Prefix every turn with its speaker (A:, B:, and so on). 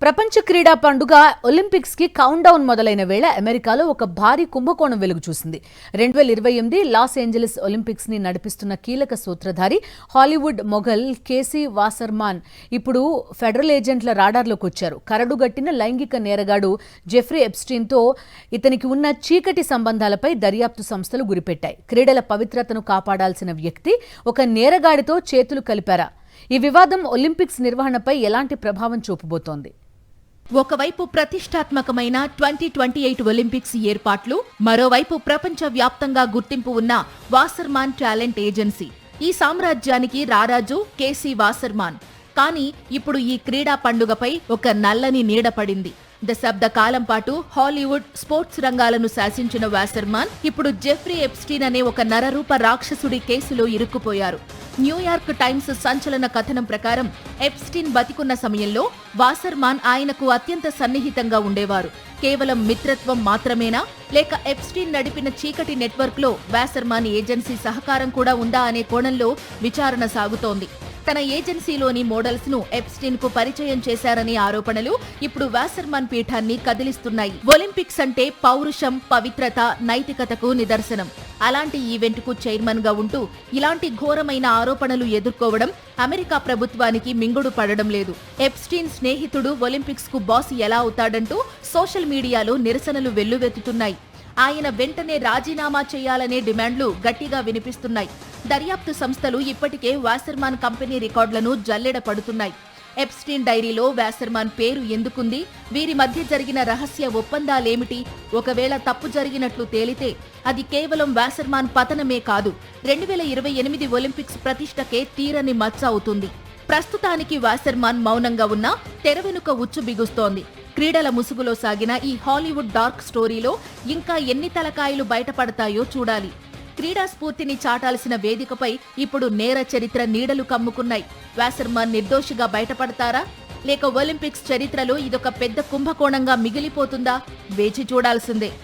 A: ప్రపంచ క్రీడా పండుగ ఒలింపిక్స్ కి కౌంట్ డౌన్ మొదలైన వేళ అమెరికాలో ఒక భారీ కుంభకోణం వెలుగు చూసింది. 2028 లాస్ ఏంజలీస్ ఒలింపిక్స్ ని నడిపిస్తున్న కీలక సూత్రధారి హాలీవుడ్ మొఘల్ కేసీ వాసర్మాన్ ఇప్పుడు ఫెడరల్ ఏజెంట్ల రాడార్లోకి వచ్చారు. కరడుగట్టిన లైంగిక నేరగాడు జెఫ్రీ ఎప్స్టీన్ తో ఇతనికి ఉన్న చీకటి సంబంధాలపై దర్యాప్తు సంస్థలు గురిపెట్టాయి. క్రీడల పవిత్రతను కాపాడాల్సిన వ్యక్తి ఒక నేరగాడితో చేతులు కలిపారా? ఈ వివాదం ఒలింపిక్స్ నిర్వహణపై ఎలాంటి ప్రభావం చూపబోతోంది?
B: ఒకవైపు ప్రతిష్టాత్మకమైన 2028 ఒలింపిక్స్ ఏర్పాట్లు, మరోవైపు ప్రపంచ వ్యాప్తంగా గుర్తింపు ఉన్న వాసర్మాన్ టాలెంట్ ఏజెన్సీ. ఈ సామ్రాజ్యానికి రారాజు కేసీ వాసర్మాన్. కానీ ఇప్పుడు ఈ క్రీడా పండుగపై ఒక నల్లని నీడ పడింది. దశాబ్ద కాలం పాటు హాలీవుడ్ స్పోర్ట్స్ రంగాలను శాసించిన వాసర్మాన్ ఇప్పుడు జెఫ్రీ ఎప్స్టీన్ అనే ఒక నరరూప రాక్షసుడి కేసులో ఇరుక్కుపోయారు. న్యూయార్క్ టైమ్స్ సంచలన కథనం ప్రకారం ఎప్స్టీన్ బతికున్న సమయంలో వాసర్మాన్ ఆయనకు అత్యంత సన్నిహితంగా ఉండేవారు. కేవలం మిత్రత్వం మాత్రమేనా, లేక ఎప్స్టీన్ నడిపిన చీకటి నెట్వర్క్లో వాసర్మాన్ ఏజెన్సీ సహకారం కూడా ఉందా అనే కోణంలో విచారణ సాగుతోంది. తన ఏజెన్సీలోని మోడల్స్ ను ఎప్స్టీన్ కు పరిచయం చేశారనే ఆరోపణలు ఇప్పుడు వాసర్మాన్ పీఠాన్ని కదిలిస్తున్నాయి. ఒలింపిక్స్ అంటే పౌరుషం, పవిత్రత, నైతికతకు నిదర్శనం. అలాంటి ఈవెంట్ కు చైర్మన్ గా ఉంటూ ఇలాంటి ఘోరమైన ఆరోపణలు ఎదుర్కోవడం అమెరికా ప్రభుత్వానికి మింగుడు పడడం లేదు. ఎప్స్టీన్ స్నేహితుడు ఒలింపిక్స్ కు బాస్ ఎలా అవుతాడంటూ సోషల్ మీడియాలో నిరసనలు వెల్లువెత్తుతున్నాయి. ఆయన వెంటనే రాజీనామా చేయాలనే డిమాండ్లు గట్టిగా వినిపిస్తున్నాయి. దర్యాప్తు సంస్థలు ఇప్పటికే వాసర్మాన్ కంపెనీ రికార్డులను జల్లెడ పడుతున్నాయి. ఎప్స్టీన్ డైరీలో వాసర్మాన్ పేరు ఎందుకుంది? వీరి మధ్య జరిగిన రహస్య ఒప్పందాలేమిటి? ఒకవేళ తప్పు జరిగినట్లు తేలితే అది కేవలం వాసర్మాన్ పతనమే కాదు, 2028 ఒలింపిక్స్ ప్రతిష్టకే తీరని మచ్చ అవుతుంది. ప్రస్తుతానికి వాసర్మాన్ మౌనంగా ఉన్నా తెర వెనుక ఉచ్చు బిగుస్తోంది. క్రీడల ముసుగులో సాగిన ఈ హాలీవుడ్ డార్క్ స్టోరీలో ఇంకా ఎన్ని తలకాయలు బయటపడతాయో చూడాలి. క్రీడా స్ఫూర్తిని చాటాల్సిన వేదికపై ఇప్పుడు నేర చరిత్ర నీడలు కమ్ముకున్నాయి. వాసర్మాన్ నిర్దోషిగా బయటపడతారా, లేక ఒలింపిక్స్ చరిత్రలో ఇదొక పెద్ద కుంభకోణంగా మిగిలిపోతుందా? వేచి చూడాల్సిందే.